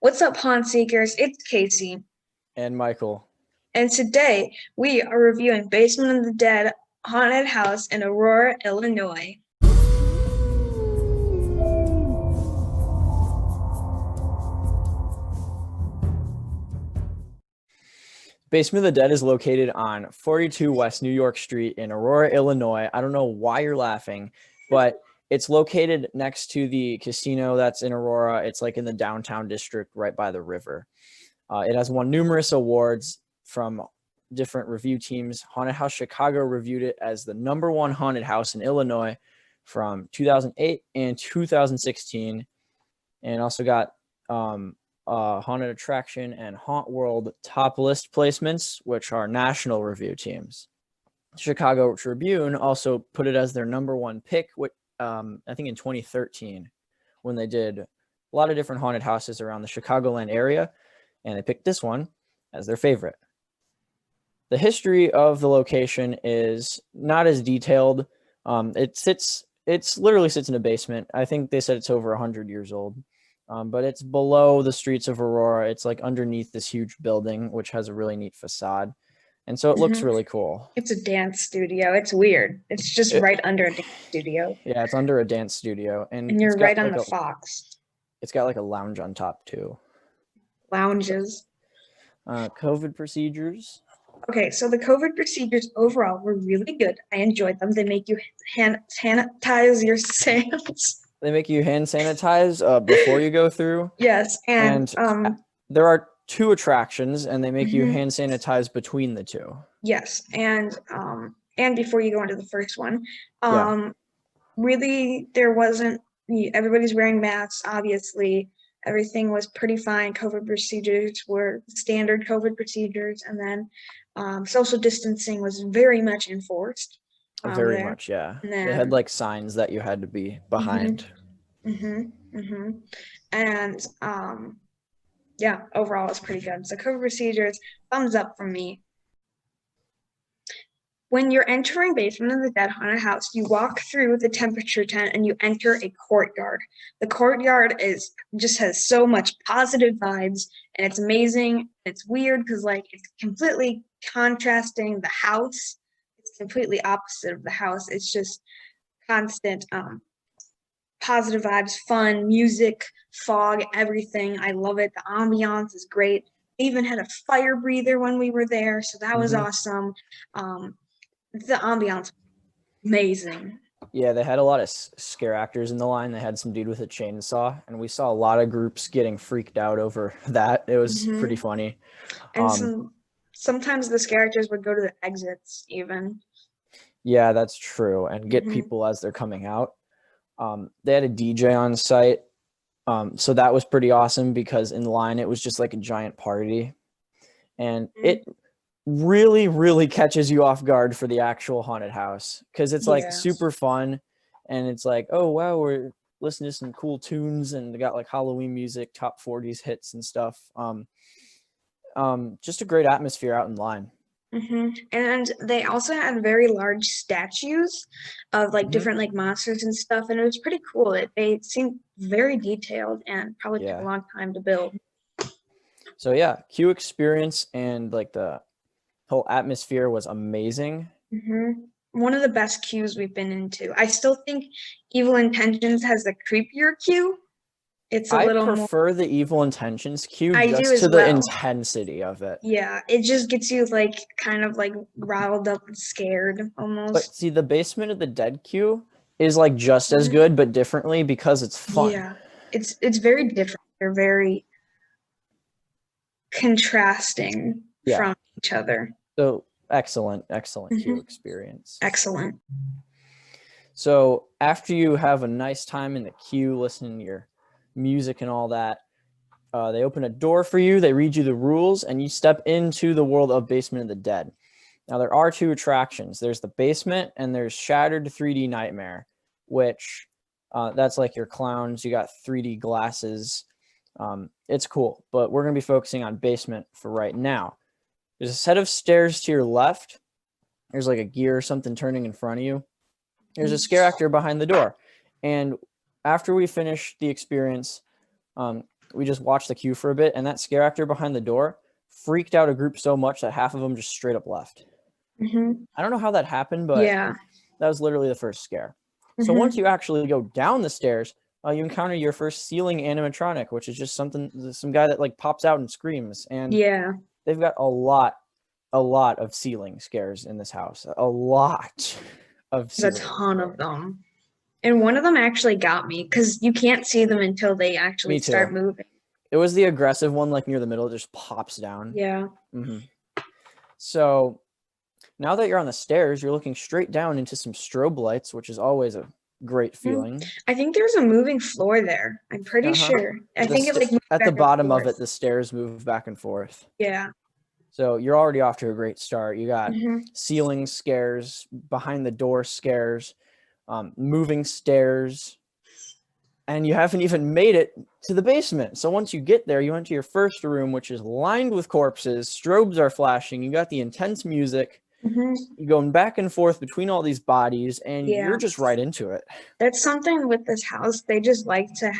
What's up, Pond Seekers? It's Casey, And Michael. and today we are reviewing Basement of the Dead Haunted House in Aurora, Illinois. Basement of the Dead is located on 42 West New York Street in Aurora, Illinois. I don't know why you're laughing, but it's located next to the casino that's in Aurora. It's like in the downtown district right by the river. It has won numerous awards from different review teams. Haunted House Chicago reviewed it as the #1 haunted house in Illinois from 2008 and 2016, and also got Haunted Attraction and Haunt World top list placements, which are national review teams. Chicago Tribune also put it as their #1 pick, I think in 2013, when they did a lot of different haunted houses around the Chicagoland area, and they picked this one as their favorite. The history of the location is not as detailed. It literally sits in a basement. I think they said it's over 100 years old. But it's below the streets of Aurora. It's like underneath this huge building, which has a really neat facade. And so it looks really cool. It's a dance studio. It's weird. It's just right under a dance studio. Yeah, it's under a dance studio. And you're right on the Fox. It's got like a lounge on top too. Lounges. COVID procedures. Okay, so the COVID procedures overall were really good. I enjoyed them. They make you hand sanitize your sands. They make you hand sanitize before you go through. Yes, and there are 2 attractions, and they make you hand sanitize between the 2. Yes, and before you go into the first one, really there wasn't. Everybody's wearing masks. Obviously, everything was pretty fine. COVID procedures were standard COVID procedures, and then social distancing was very much enforced. Very much, yeah. They had like signs that you had to be behind. And yeah, overall it's pretty good. So COVID procedures, thumbs up from me. When you're entering Basement of the Dead haunted house, you walk through the temperature tent and you enter a courtyard. The courtyard just has so much positive vibes, and it's amazing. It's weird because like it's completely contrasting the house. It's completely opposite of the house. It's just constant positive vibes, fun, music, fog, everything. I love it. The ambiance is great. They even had a fire breather when we were there, so that was awesome. The ambiance, amazing. Yeah, they had a lot of scare actors in the line. They had some dude with a chainsaw, and we saw a lot of groups getting freaked out over that. It was pretty funny. And sometimes the scare actors would go to the exits even. Yeah, that's true, and get people as they're coming out. They had a DJ on site, so that was pretty awesome because in line it was just like a giant party, and it really catches you off guard for the actual haunted house because it's like super fun, and it's like, oh wow, we're listening to some cool tunes, and they got like Halloween music, top 40s hits and stuff. Just a great atmosphere out in line. And they also had very large statues of like different like monsters and stuff, and it was pretty cool. They seemed very detailed and probably took a long time to build. So yeah, queue experience and like the whole atmosphere was amazing. One of the best queues we've been into. I still think Evil Intentions has the creepier queue. It's a little more. I prefer the Evil Intentions queue just to the intensity of it. Yeah, it just gets you like kind of like riled up and scared almost. But see, the Basement of the Dead queue is like just as good, but differently because it's fun. Yeah, it's very different. They're very contrasting from each other. So excellent queue experience. Excellent. So after you have a nice time in the queue, listening to your music and all that, they open a door for you, they read you the rules, and you step into the world of Basement of the Dead. Now there are 2 attractions. There's the basement and there's Shattered 3D Nightmare, which that's like your clowns. You got 3D glasses. It's cool, but we're going to be focusing on basement for right now. There's a set of stairs to your left. There's like a gear or something turning in front of you. There's a scare actor behind the door. And after we finish the experience, we just watched the queue for a bit, and that scare actor behind the door freaked out a group so much that half of them just straight up left. I don't know how that happened, but Yeah. that was literally the first scare. So once you actually go down the stairs, you encounter your first ceiling animatronic, which is just some guy that like pops out and screams. And Yeah. they've got a lot of ceiling scares in this house. A lot of There's ceiling a ton scares. of them. And one of them actually got me because you can't see them until they actually Me start too. moving. It was the aggressive one, like near the middle, it just pops down. Yeah. So now that you're on the stairs, you're looking straight down into some strobe lights, which is always a great feeling. I think there's a moving floor there. I'm pretty sure. I think it like moves At the back and bottom of forth. it, the stairs move back and forth. Yeah. So you're already off to a great start. You got ceiling scares, behind the door scares, moving stairs, and you haven't even made it to the basement. So once you get there, you enter your first room, which is lined with corpses. Strobes are flashing. You got the intense music. You're going back and forth between all these bodies, and you're just right into it. That's something with this house. They just like to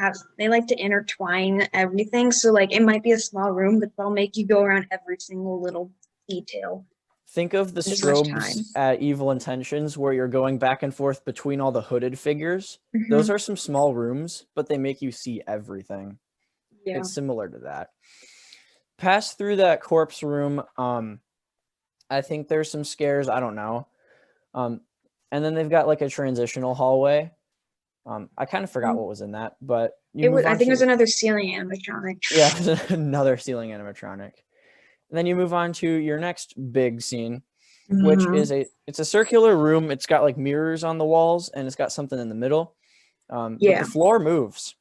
intertwine everything. So like it might be a small room, but they'll make you go around every single little detail. Think of the strobes at Evil Intentions where you're going back and forth between all the hooded figures. Those are some small rooms, but they make you see everything. Yeah. It's similar to that. Pass through that corpse room. I think there's some scares. I don't know. And then they've got like a transitional hallway. I kind of forgot what was in that, but I think it was another ceiling animatronic. Yeah, another ceiling animatronic. And then you move on to your next big scene, which is it's a circular room. It's got like mirrors on the walls, and it's got something in the middle. But the floor moves.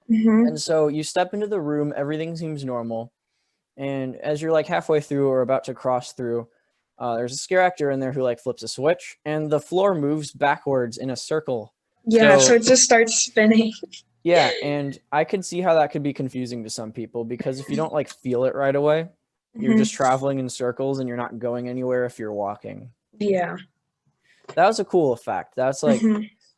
And so you step into the room, everything seems normal. And as you're like halfway through or about to cross through, there's a scare actor in there who like flips a switch, and the floor moves backwards in a circle. Yeah, so it just starts spinning. Yeah, and I could see how that could be confusing to some people, because if you don't like feel it right away, you're just traveling in circles and you're not going anywhere if you're walking. Yeah. That was a cool effect. That's like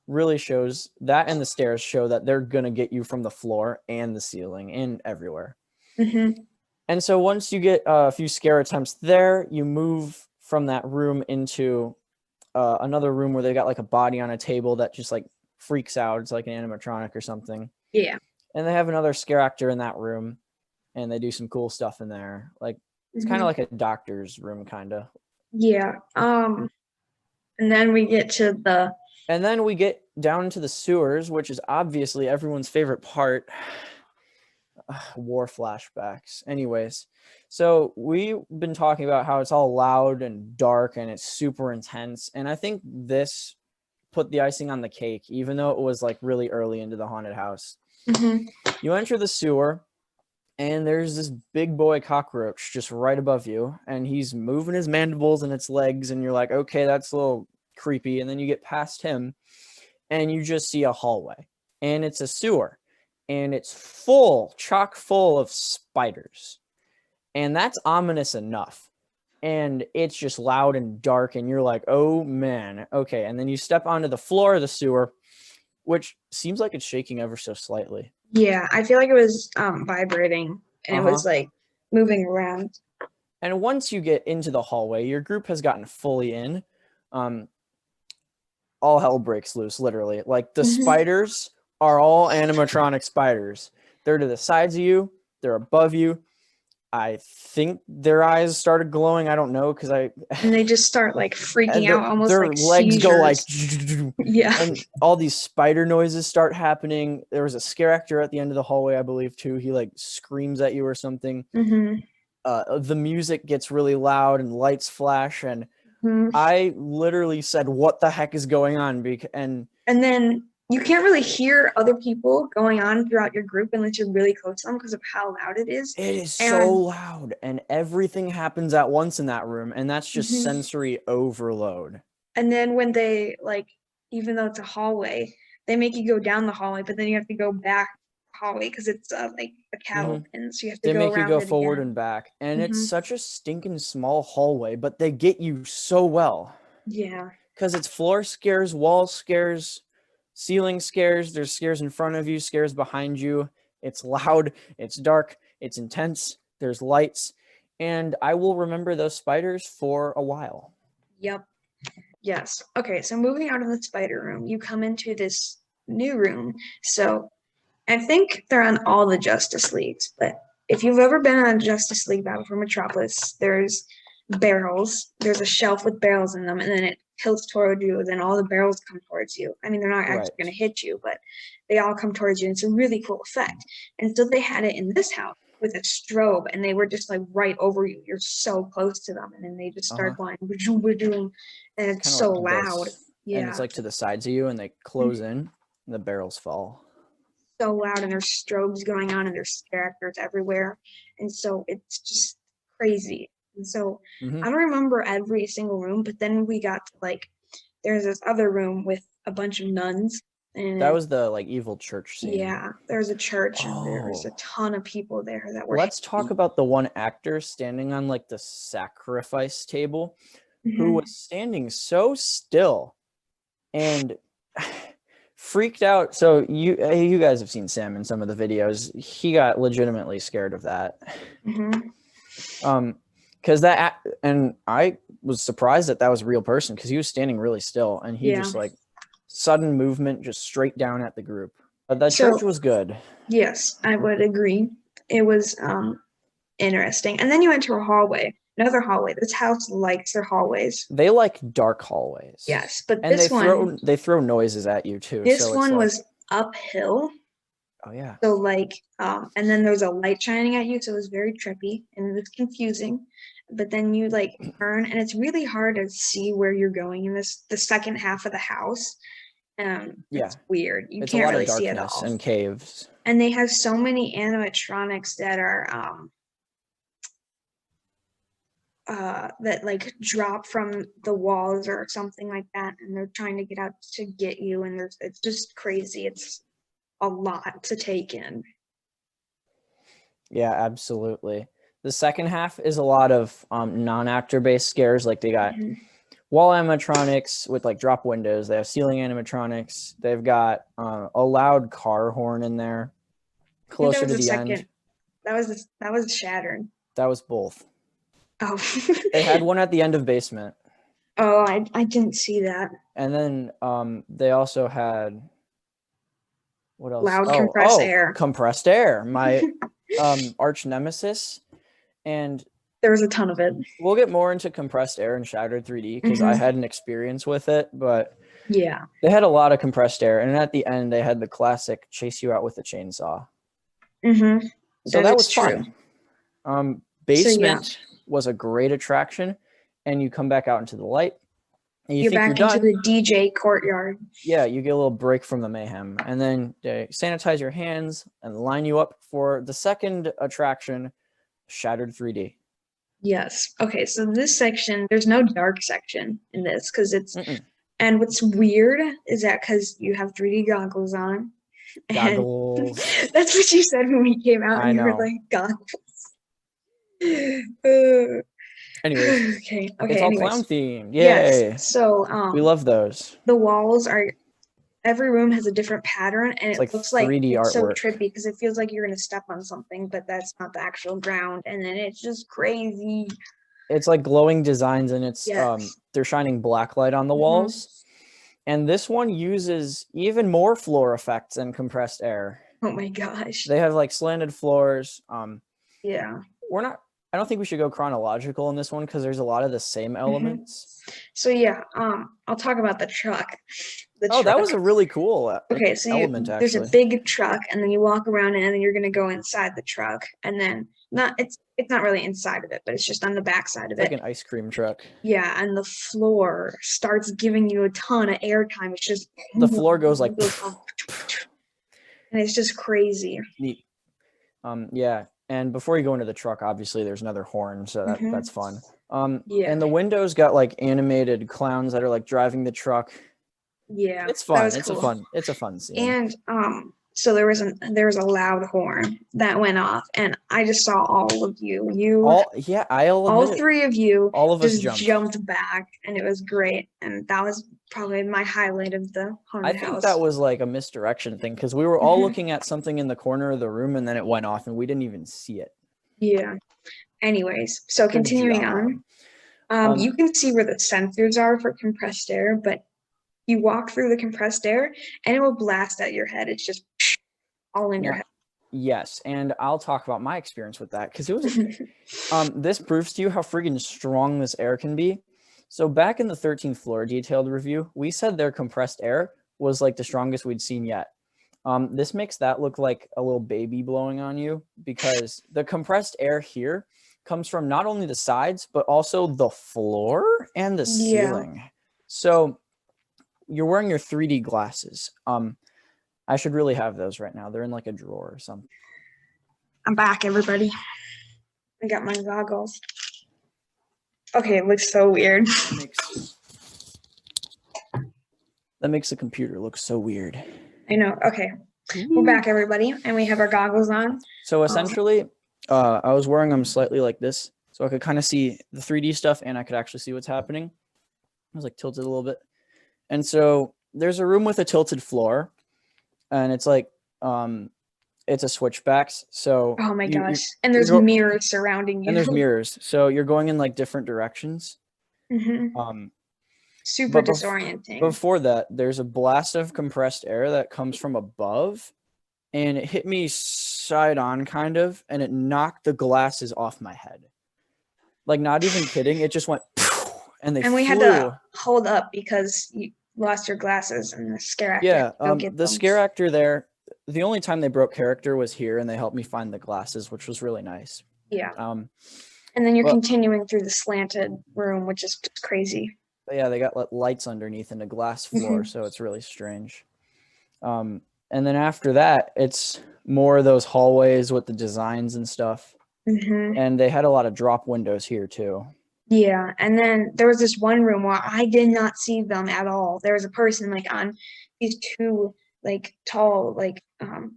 really shows that, and the stairs show that they're going to get you from the floor and the ceiling and everywhere. And so once you get a few scare attempts there, you move from that room into another room where they got like a body on a table that just like freaks out. It's like an animatronic or something. Yeah. And they have another scare actor in that room, and they do some cool stuff in there. Like it's kind of like a doctor's room, kind of. Yeah. And then we get down into the sewers, which is obviously everyone's favorite part. War flashbacks. Anyways, so we've been talking about how it's all loud and dark and it's super intense. And I think this put the icing on the cake, even though it was like really early into the haunted house. You enter the sewer, and there's this big boy cockroach just right above you, and he's moving his mandibles and its legs, and you're like, okay, that's a little creepy. And then you get past him, and you just see a hallway, and it's a sewer, and it's chock full of spiders, and that's ominous enough. And it's just loud and dark, and you're like, oh man, okay. And then you step onto the floor of the sewer, which seems like it's shaking ever so slightly. Yeah, I feel like it was vibrating, and it was like moving around. And once you get into the hallway, your group has gotten fully in. All hell breaks loose, literally. Like the spiders are all animatronic spiders. They're to the sides of you. They're above you. I think their eyes started glowing. I don't know, because and they just start like freaking out, almost their like legs seizures. go like yeah, and all these spider noises start happening. There was a scare actor at the end of the hallway, I believe, too. He like screams at you or something. The music gets really loud and lights flash, and I literally said, "What the heck is going on?" And then you can't really hear other people going on throughout your group unless you're really close to them because of how loud it is. It is so loud, and everything happens at once in that room, and that's just sensory overload. And then when they even though it's a hallway, they make you go down the hallway, but then you have to go back hallway because it's like a cattle pen, so you have to go around. They make you go forward and back, and it's such a stinking small hallway, but they get you so well. Yeah, because it's floor scares, wall scares, ceiling scares. There's scares in front of you, scares behind you, It's loud, it's dark, it's intense, there's lights, and I will remember those spiders for a while. Yep. Yes. Okay, so moving out of the spider room, you come into this new room. So I think they're on all the Justice Leagues, but if you've ever been on a Justice League battle for Metropolis, there's barrels. There's a shelf with barrels in them, and then it tilts toward you, and then all the barrels come towards you. I mean, they're not actually going to hit you, but they all come towards you. And it's a really cool effect. And so they had it in this house with a strobe, and they were just like right over you. You're so close to them, and then they just start going, and it's so loud. Yeah. And it's like to the sides of you, and they close in, and the barrels fall. So loud, and there's strobes going on, and there's characters everywhere, and so it's just crazy. And so I don't remember every single room, but then we got to like there's this other room with a bunch of nuns, and that was the like evil church scene. Yeah, there's a church, and there's a ton of people there that were. Let's talk about the one actor standing on like the sacrifice table, who was standing so still and freaked out. So you guys have seen Sam in some of the videos. He got legitimately scared of that. Because and I was surprised that was a real person, because he was standing really still, and he just like sudden movement just straight down at the group. But that church was good. Yes, I would agree. It was interesting. And then you enter a hallway. Another hallway. This house likes their hallways. They like dark hallways. Yes, but and this they throw noises at you too. This one was uphill. Oh yeah. So like, and then there's a light shining at you, so it was very trippy and it was confusing. But then you like turn, and it's really hard to see where you're going in the second half of the house. It's weird. You can't really see it all. And caves. And they have so many animatronics that are that like drop from the walls or something like that, and they're trying to get out to get you, and it's just crazy. It's a lot to take in. Yeah, absolutely. The second half is a lot of non-actor based scares. Like they got wall animatronics with like drop windows. They have ceiling animatronics. They've got a loud car horn in there closer to the end. That was Shattered. That was both. Oh. They had one at the end of Basement. Oh, I didn't see that. And then they also had what else? Loud compressed air. Compressed air. My arch nemesis. And there was a ton of it. We'll get more into compressed air and Shattered 3D because I had an experience with it, but yeah, they had a lot of compressed air, and at the end they had the classic chase you out with a chainsaw. So that was fun. Basement was a great attraction, and you come back out into the light, and you think back you're done. Into the DJ courtyard. Yeah, you get a little break from the mayhem, and then they sanitize your hands and line you up for the second attraction, Shattered 3D. Yes. Okay, so this section, there's no dark section in this because it's and what's weird is that because you have 3D goggles on. Goggles. That's what you said when we came out. I know. You were like, goggles. Anyways, okay. It's all clown themed. Yay. Yes. So we love those. The walls are every room has a different pattern, and it looks like 3D it's so artwork. trippy because it feels like you're gonna step on something, but that's not the actual ground, and then it's just crazy. It's like glowing designs, and it's they're shining black light on the walls. And this one uses even more floor effects and compressed air. Oh my gosh. They have like slanted floors. Yeah. I don't think we should go chronological in this one because there's a lot of the same elements. So yeah, I'll talk about the truck. That was a really cool element. There's a big truck, and then you walk around it, and then you're gonna go inside the truck, and then it's not really inside of it, but it's just on the back side of it. Like an ice cream truck. Yeah, and the floor starts giving you a ton of airtime. It's just the floor goes like, and it's just crazy. Neat. Yeah. And before you go into the truck, obviously there's another horn, so that's fun. And the windows got like animated clowns that are like driving the truck. Yeah, it's fun. It's a fun scene. And so there was a loud horn that went off, and I just saw all of you. All three of you. All of us just jumped back, and it was great. And that was probably my highlight of the I haunted think house. that was like a misdirection thing because we were all looking at something in the corner of the room and then it went off and we didn't even see it. Yeah. Anyways, so Good continuing job. on, you can see where the sensors are for compressed air, but you walk through the compressed air and it will blast at your head. It's just all in your Now, head. yes, and I'll talk about my experience with that because it was this proves to you how freaking strong this air can be. So back in the 13th floor detailed review, we said their compressed air was like the strongest we'd seen yet. This makes that look like a little baby blowing on you because the compressed air here comes from not only the sides, but also the floor and the ceiling. So you're wearing your 3D glasses. I should really have those right now. They're in like a drawer or something. I'm back, everybody. I got my goggles. Okay, it looks so weird. That makes the computer look so weird. I know. Okay, we're back, everybody, and we have our goggles on. So essentially, I was wearing them slightly like this, so I could kind of see the 3D stuff, and I could actually see what's happening. I was like tilted a little bit, and so there's a room with a tilted floor, and it's like it's a switchbacks. So oh my gosh, and there's mirrors surrounding you. And there's mirrors, so you're going in like different directions. Super disorienting. Before that, there's a blast of compressed air that comes from above, and it hit me side on kind of, and it knocked the glasses off my head. Like, not even kidding, it just went and we had to hold up because you lost your glasses and the scare actor. Yeah, the scare actor there, the only time they broke character was here, and they helped me find the glasses, which was really nice. Yeah. And then you're continuing through the slanted room, which is just crazy. Yeah, they got lights underneath and a glass floor, so it's really strange. And then after that, it's more of those hallways with the designs and stuff. And they had a lot of drop windows here too. Yeah, and then there was this one room where I did not see them at all. There was a person like on these two like tall like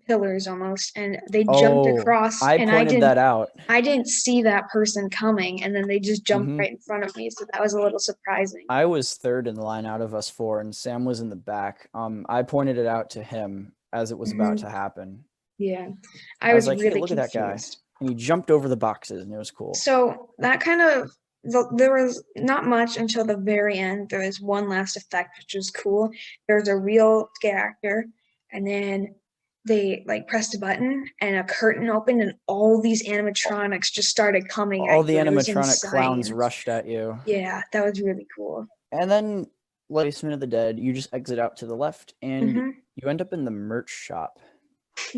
pillars almost, and they jumped across. I pointed that out. I didn't see that person coming, and then they just jumped right in front of me, so that was a little surprising. I was third in the line out of us four, and Sam was in the back. I pointed it out to him as it was about to happen. Yeah, I was like, really hey, look confused. At that guy, and he jumped over the boxes, and it was cool. So that kind of. There was not much until the very end. There was one last effect, which was cool. There was a real scare actor, and then they like pressed a button, and a curtain opened, and all these animatronics just started coming. All the animatronic clowns rushed at you. Yeah, that was really cool. And then, Basement of the Dead, you just exit out to the left, and you end up in the merch shop.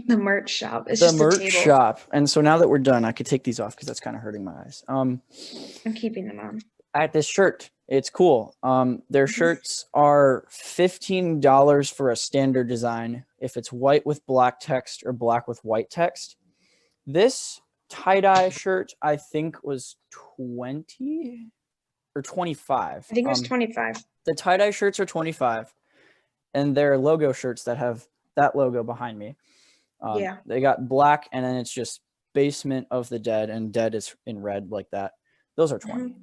The merch shop. It's the just merch a table. shop. And so now that we're done, I could take these off because that's kind of hurting my eyes. I'm keeping them on. At this shirt, it's cool. Their shirts are $15 for a standard design if it's white with black text or black with white text. This tie-dye shirt, I think, was 20 or 25. I think it was 25. The tie-dye shirts are 25, and they're logo shirts that have that logo behind me. They got black, and then it's just Basement of the Dead, and Dead is in red like that. Those are 20.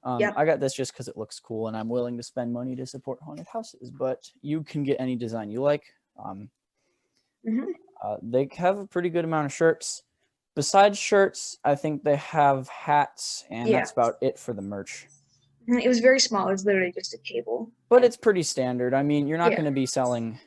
I got this just because it looks cool, and I'm willing to spend money to support haunted houses, but you can get any design you like. They have a pretty good amount of shirts. Besides shirts, I think they have hats, and that's about it for the merch. It was very small. It was literally just a table. But it's pretty standard. I mean, you're not going to be selling...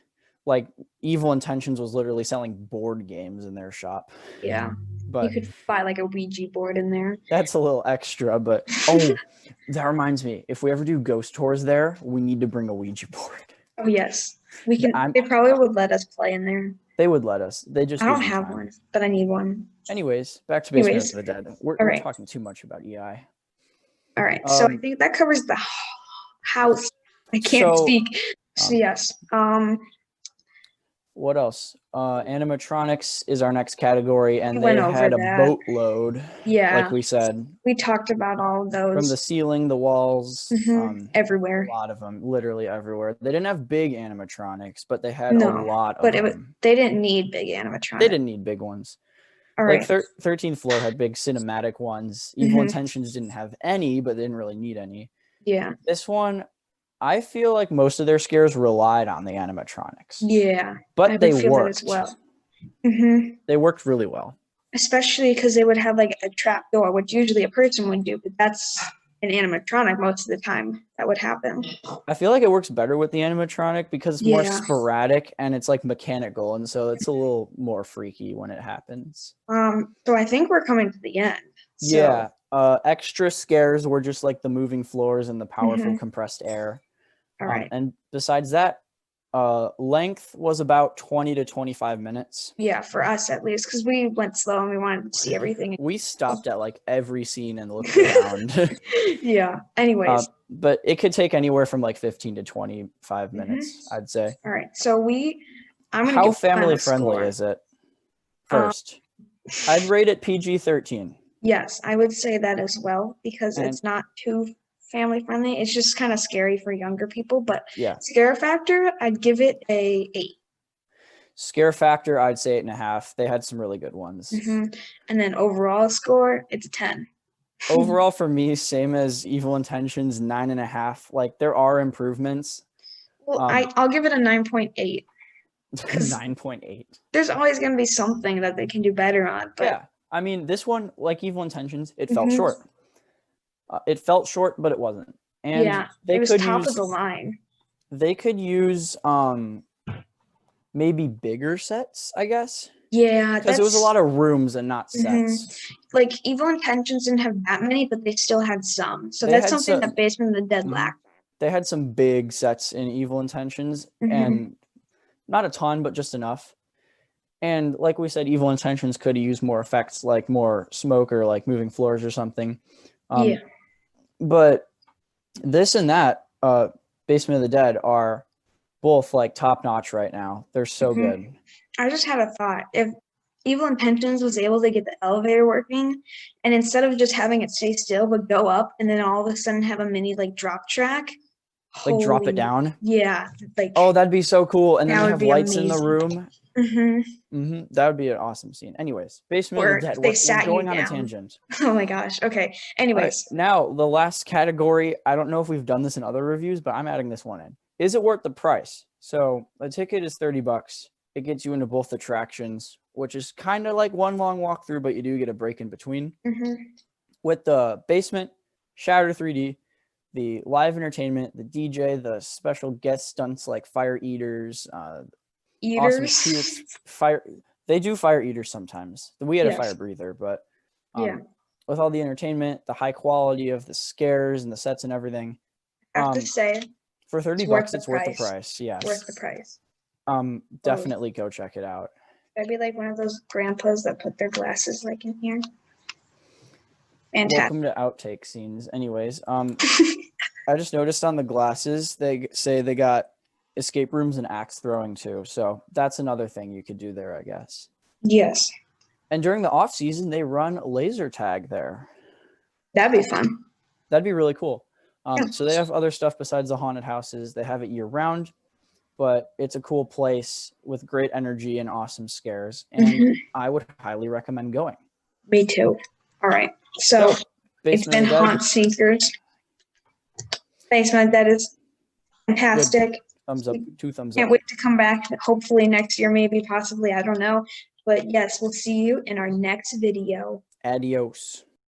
Like Evil Intentions was literally selling board games in their shop. Yeah, but you could buy like a Ouija board in there. That's a little extra, but that reminds me. If we ever do ghost tours there, we need to bring a Ouija board. Oh yes, we can. They probably would let us play in there. They would let us. They just I don't have one, but I need one. Anyways, back to Basement of the Dead. We're talking too much about EI. All right, so I think that covers the house. I can't speak. So yes. What else? Animatronics is our next category, and they had a boatload. Yeah, like we said. We talked about all of those. From the ceiling, the walls, everywhere. A lot of them, literally everywhere. They didn't have big animatronics, but they had a lot of them. They didn't need big animatronics. They didn't need big ones. All like 13th floor had big cinematic ones. Evil Intentions didn't have any, but they didn't really need any. Yeah. This one, I feel like most of their scares relied on the animatronics, Yeah, I but have a they feeling as worked. well. Hmm. They worked really well. Especially because they would have like a trap door, which usually a person would do, but that's an animatronic most of the time that would happen. I feel like it works better with the animatronic because it's more Yeah. sporadic and it's like mechanical, and so it's a little more freaky when it happens. So I think we're coming to the end. So, Yeah. Extra scares were just like the moving floors and the powerful mhm. compressed air. All right. And besides that, length was about 20 to 25 minutes. Yeah, for us at least, because we went slow and we wanted to see everything. We stopped at like every scene and looked around. Yeah. Anyways. But it could take anywhere from like 15 to 25 Hmm. minutes, I'd say. All right. So I'm gonna How give the family final friendly score. is it? Um, First, I'd rate it PG-13. yes, I would say that as well because And it's not too family friendly. It's just kind of scary for younger people, but yeah, scare factor, I'd give it a 8. scare factor, I'd say 8.5. They had some really good ones. And then overall score, it's a 10. Overall, for me, same as Evil Intentions, 9.5. Like there are improvements. Well, I'll give it a 9.8 because 9.8. there's always going to be something that they can do better on. But Yeah, I mean, this one, like Evil Intentions, it felt mhm, short. It felt short, but it wasn't. And yeah, they it was could top use of the line. they could use maybe bigger sets, I guess, Yeah, because it was a lot of rooms and not mhm. sets. Like Evil Intentions didn't have that many, but they still had some. So They that's had something that some. Basement of the Dead Mhm. lacked. They had some big sets in Evil Intentions, Hmm. and not a ton, but just enough. And like we said, Evil Intentions could use more effects, like more smoke or like moving floors or something. Yeah. But this and that, Basement of the Dead are both like top notch right now. They're so Hmm. good. I just had a thought. If Evil Intentions was able to get the elevator working, and instead of just having it stay still but go up, and then all of a sudden have a mini like drop track, Like drop it holy down. yeah, like Oh, that'd be so cool. And then that they would have be lights in the amazing. room. That would be an awesome scene. Anyways, Basement of Or the Dead. if they We're sat you going on a down. tangent. Oh my gosh. Okay. All right, Anyways, now the last category. I don't know if we've done this in other reviews, but I'm adding this one in. Is it worth the price? So a ticket is $30. It gets you into both attractions, which is kind of like one long walkthrough, but you do get a break in between. With the basement, Shatter 3D, the live entertainment, the DJ, the special guest stunts like fire eaters, awesome eaters. shoots, fire. They do fire eaters sometimes. We had a fire Yes. breather, but Yeah. with all the entertainment, the high quality of the scares and the sets and everything, I have to say, for 30 it's worth bucks, the it's worth the price. price. Worth the Yes. price. Definitely go check it out. I'd be like one of those grandpas that put their glasses like in here. Fantastic. Welcome to outtake scenes. Anyways, I just noticed on the glasses they say they got escape rooms and axe throwing too. So that's another thing you could do there, I guess. Yes. And during the off season, they run laser tag there. That'd be fun. That'd be really cool. Yeah. So they have other stuff besides the haunted houses. They have it year round, but it's a cool place with great energy and awesome scares. And I would highly recommend going. Me too. All right. So it's Basement been of the Dead. Haunt Seekers. Basement of the Dead is fantastic. Good. Thumbs up. 2 thumbs Can't up. wait to come back. Hopefully next year, maybe, possibly. I don't know. But yes, we'll see you in our next video. Adios.